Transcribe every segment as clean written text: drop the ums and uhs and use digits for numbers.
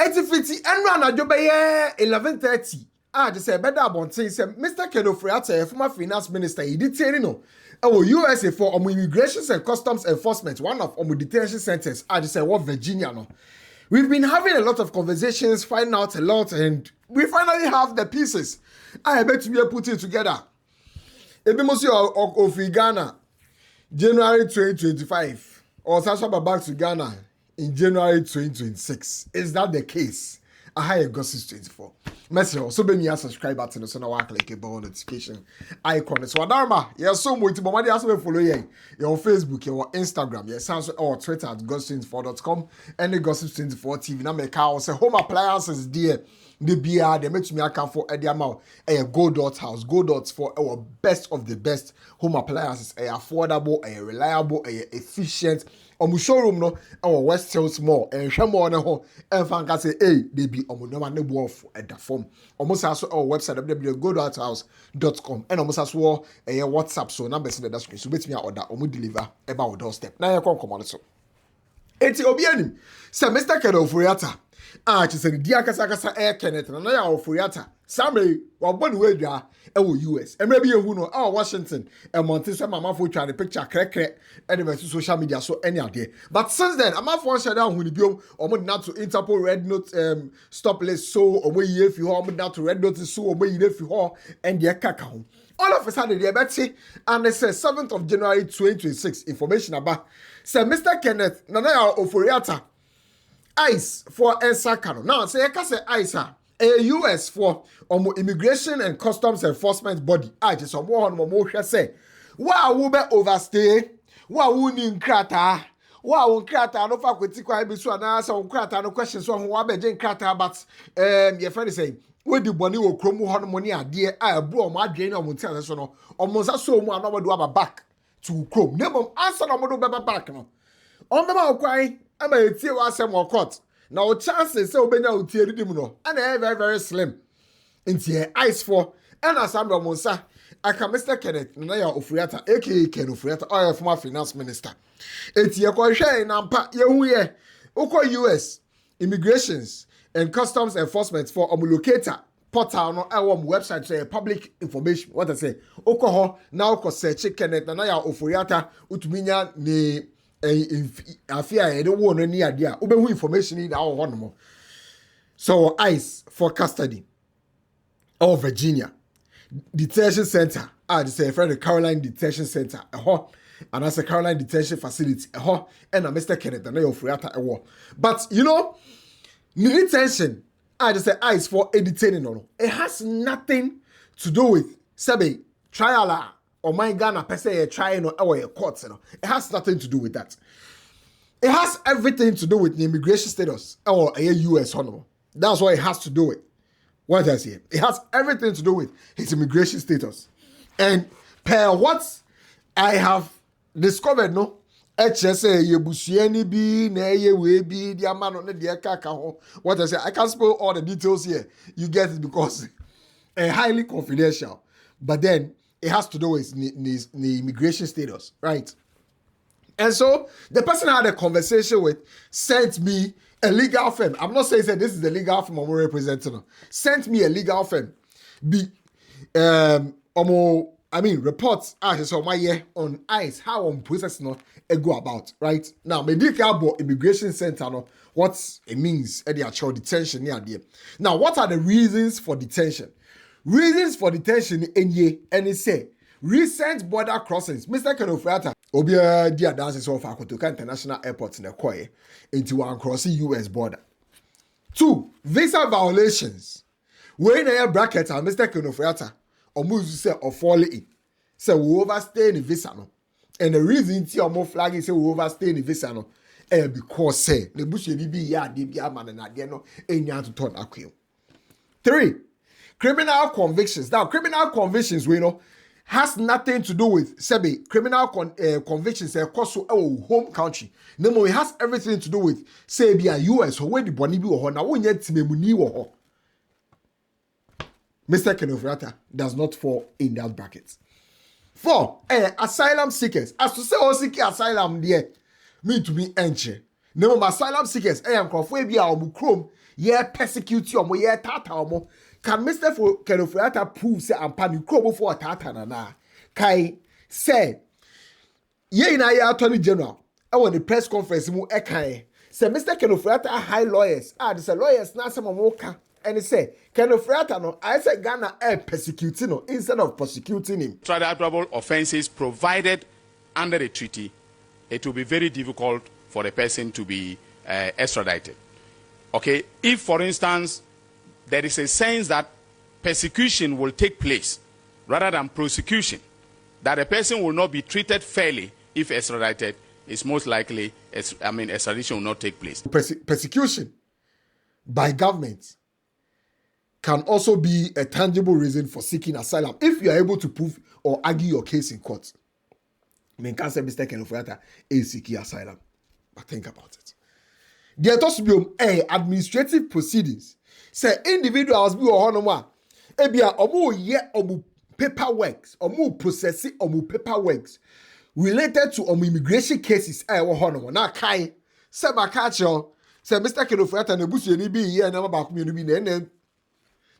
8:50 and run a job 11:30. Just say better about say Mr. Ofori Atta, former finance minister, he did say no. USA for immigration and customs enforcement, one of detention centers. Just say what Virginia no. We've been having a lot of conversations, finding out a lot, and we finally have the pieces. I bet we are putting together. Ebimosi of Ghana, January 2025, or Sasha back to Ghana in January 2026. Is that the case? I hire Gossip 24. Message so be me a subscribe button so now I click a bell notification icon. So Adarma, you're so much but my ask me follow you. You're on Facebook, you're on Instagram, you're Samsung or Twitter at gossip24.com and the Gossip 24 TV. Now make house home appliances dear. The beer, they make me account for the amount a Gold House. Gold for our best of the best home appliances, a affordable, a reliable, a efficient. Showroom no our West Hills Mall and Shamo na ho and fan ka say hey they be no man no bof at the form almost also our website www.goldhouse.com and almost as well a WhatsApp so numbers in the description so bet me order deliver about doorstep na you come on so eti obi anim say Mr. Ofori Atta she said dia kasa Kenneth na ya Ofori Atta Sammy wabon we dwa US and maybe you know Washington and Monty some mama for trying to picture crack and social media so any idea but since then I'm not for shut down when you not to Interpol red note stop list so or if you not to red notice so or if you and their cacao all of a sudden they betty and it says 7th of January 2026 information about say Mr. Kenneth Nana Ofori Atta ICE for Ensakano now say I can say ICE a US for immigration and customs enforcement body. I just some more say, wow, we be overstay. Wow, we need krata. Wow, krata. No fa kweti kwa bi so na so krata no questions so ho abeje krata but your friend say we di boni wo krom ho no money ade a bro mo adwen na mo ntia so no omo sa so mu anodo aba back to krom. Nemo answer no mo do be back no. On be ma okwan ama etie wa asem o court. Now chances say obenya utie ridim no and very very slim into ice for and as I'm Monsa aka Mr. Kenneth Nana Ofori Atta aka Ken Ofori Atta or former finance minister enti ye ko hwe na mpa ye hu ye ukọ US immigrations and customs enforcement for locator portal no our website say public information what I say ukọ ho na ukọ search Kenneth Nana Ofori Atta utuminya ni afia e dey wo no ni ade a obehu information in our one so ICE for custody of Virginia detention center just say friend the Caroline detention center and that's a Caroline detention facility and Mr. Kenneth and Ofori Atta but you know detention just say ICE for detaining no it has nothing to do with sabe trial or my Ghana per se trying or a court, it has nothing to do with that. It has everything to do with the immigration status or a US honor. That's what it has to do with. What I say, it has everything to do with his immigration status. And per what I have discovered, no, HSA yebusieni bi na ye we bi the man on the kaka. What I say, I can't spoil all the details here. You get it because highly confidential. But then it has to do with the immigration status, right? And so the person I had a conversation with sent me a legal firm. I'm not saying this is the legal firm I'm representing. Sent me a legal firm. Reports on my year on ICE how on process no go about, right? Now, medical about immigration center no what it means at the actual detention near there. Now, what are the reasons for detention? Reasons for detention and it say recent border crossings. Mr. Ofori Atta obia dia dances of Akotoka International Airport in the Koye into one crossing US border. 2. Visa violations. When a bracket and Mr. Ofori Atta almost say or fall in. Say we overstay in the visa no. And the reason ti omo flag is say we overstay in the visa no because say the bush be ya de bia man na de no enya to turn akwe. 3. Criminal convictions. Now, criminal convictions, we know, has nothing to do with Sebi. Criminal convictions are also our home country. No, it has everything to do with Sebi US or where the Bonibi or now we yet Muni or Mr. Ofori Atta does not fall in that bracket. 4. Asylum seekers. As to say, oh, seek asylum there, me to be entry. No, asylum seekers. I am Crawford be our Chrome. yeah persecute you, yeah tata omo. Can Mr. Ofori Atta prove say I'm pani krobo for tata na kai say ye na ya attorney general I want the press conference mu ekan say Mr. Ofori Atta high lawyers they say lawyers na some moka and he say Ofori Atta no I say Ghana persecuting no instead of prosecuting him. Extraditable offenses provided under the treaty, it will be very difficult for the person to be extradited. Okay, if for instance there is a sense that persecution will take place rather than prosecution, that a person will not be treated fairly if extradited, it's most likely, extradition will not take place. Persecution by government can also be a tangible reason for seeking asylum if you are able to prove or argue your case in court. I mean, can't say Mr. Ofori Atta is seeking asylum, but think about it. There must be administrative proceedings. Say individuals be or ebia omo ye omo paperwork, omo processing omo paperwork related to immigration cases na kai say bakacho say Mr. Ofori Atta nebusu ni bi here na ba bi na.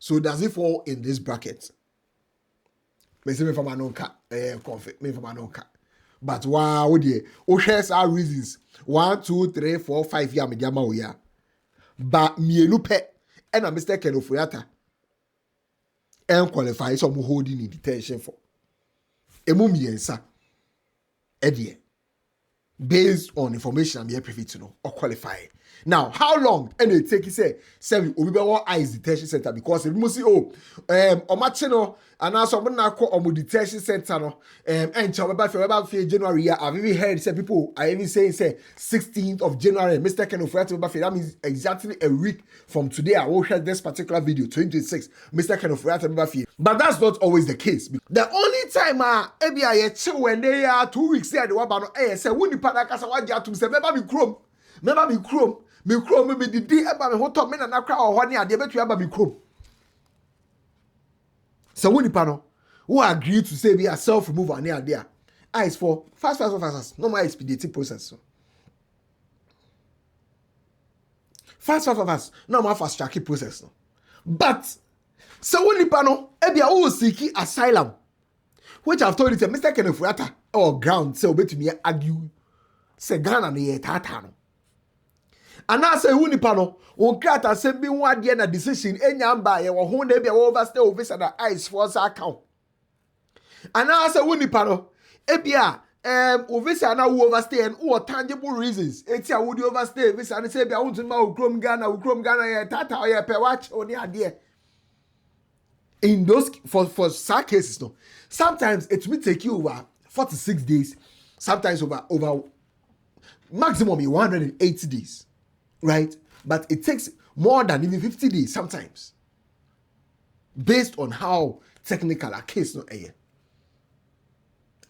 So does it fall in this bracket? Me say me from anonka me from anonka. But wow dear, here's our reasons 1 2 3 4 5 year mediama oya. But mienu pe and Mr. Ofori Atta and qualify some holding in detention for emu miensa edie based on information I'm here privy to know or qualify. Now, how long? And it take say Obibewa Eyes Detention Center because if you see Omachino and now someone now call Omo Detention Center no and about January I've even heard say people I even say 16th of January Mr. Ofori Atta that means exactly a week from today I will share this particular video 2026 Mr. Ofori Atta but that's not always the case. The only time ebi I chill when they are 2 weeks there the one about say when the padaka sa waja to say remember me chrome me didi eba me hoto me na nakra oho ne ade betu eba me chrome. So when the panel who agree to say we are self removal near there eyes for fast no more expediting process. Fast no more fast track process. But so when the panel ebia who seek asylum which I've told you Mr. Ofori Atta or ground say obey to me argue say Ghana ne tata no. And I say who nipa no won krata say bi one day na decision enya mba ye wo ho na bia overstay officer na ice force account. And I say who nipa no ebia officer na who overstay and who tangible reasons etia who dey overstay officer and say bia won to ma ukrom Ghana ye tata ye pe watch oni ade. In those for such cases no sometimes it will take you over 46 days, sometimes over maximum 180 days. Right? But it takes more than even 50 days sometimes. Based on how technical a case no is.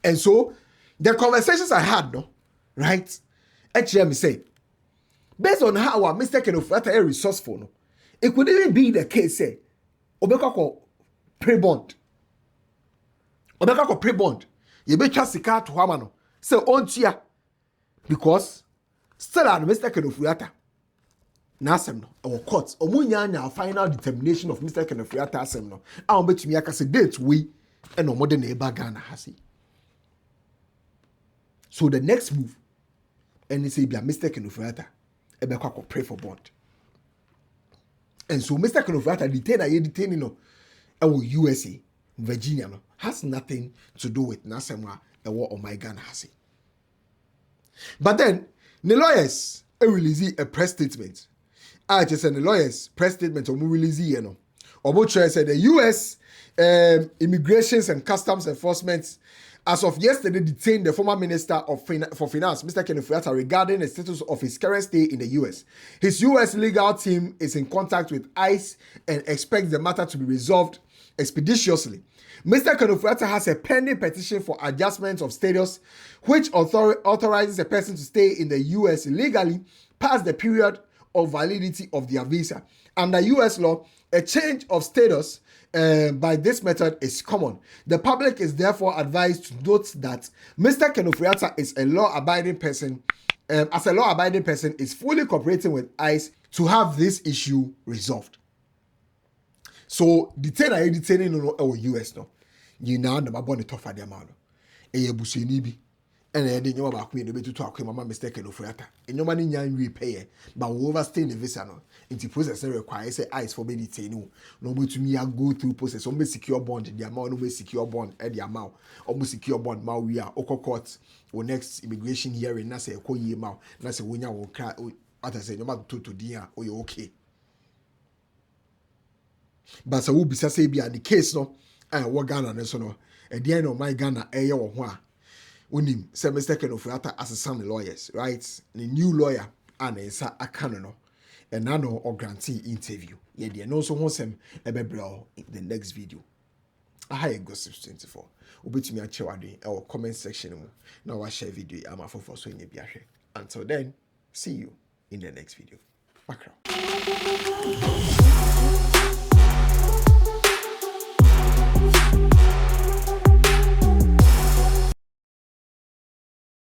And so the conversations I had, no, right? Actually, me say, based on how our Mr. Ofori Atta is resourceful, no, it could even be the case, say, Obeka pre-bond. Obeka pre-bond. You be just sika to Hamano. Say, on chia. Because still at Mr. Ofori Atta. Nasem no our court omunya final determination of Mr. Ofori Atta asem no a obetumi aka say date we and no modern eba Ghana hasi. So the next move and he say bia Mr. Ofori Atta ebe kwa pray for bond. And so Mr. Ofori Atta detain no USA Virginia no has nothing to do with Nasem or my Ghana hasi. But then the lawyers release a press statement. I just said the lawyers press statement or release here no. Obotre said the US Immigrations and Customs Enforcement as of yesterday detained the former Minister for Finance, Mr. Ofori Atta, regarding the status of his current stay in the US. His US legal team is in contact with ICE and expects the matter to be resolved expeditiously. Mr. Ofori Atta has a pending petition for adjustment of status, which authorizes a person to stay in the US legally past the period of validity of their visa. Under US law, a change of status by this method is common. The public is therefore advised to note that Mr. Ofori Atta is a law-abiding person as a law-abiding person, is fully cooperating with ICE to have this issue resolved. So detaining no US no. You now the mabon tough for the amount. Busini bi. And then you about me to talk mama mistaken Ofori Atta. And your money nyan repay, but overstay the visa no. Into process requires say ICE for me detain no more to me I go through process. Almost secure bond, the amount almost secure bond at the amount. Almost secure bond ma we are Oko court or next immigration hearing na say ko ye ma na say wonya wo cry what I say no matter to dia or you okay. But so will be say be the case no and what Ghana no so no at the end of my Ghana eh wo ho a unim say Mr. Ofori Atta as some lawyers right the new lawyer and a canon and now or grantee interview yeah the no so hosem ebebro in the next video I gossip 24 obetumi a chewade or comment section mu na wa share video am afofo so nya bi ahwe until then see you in the next video. Magraheb.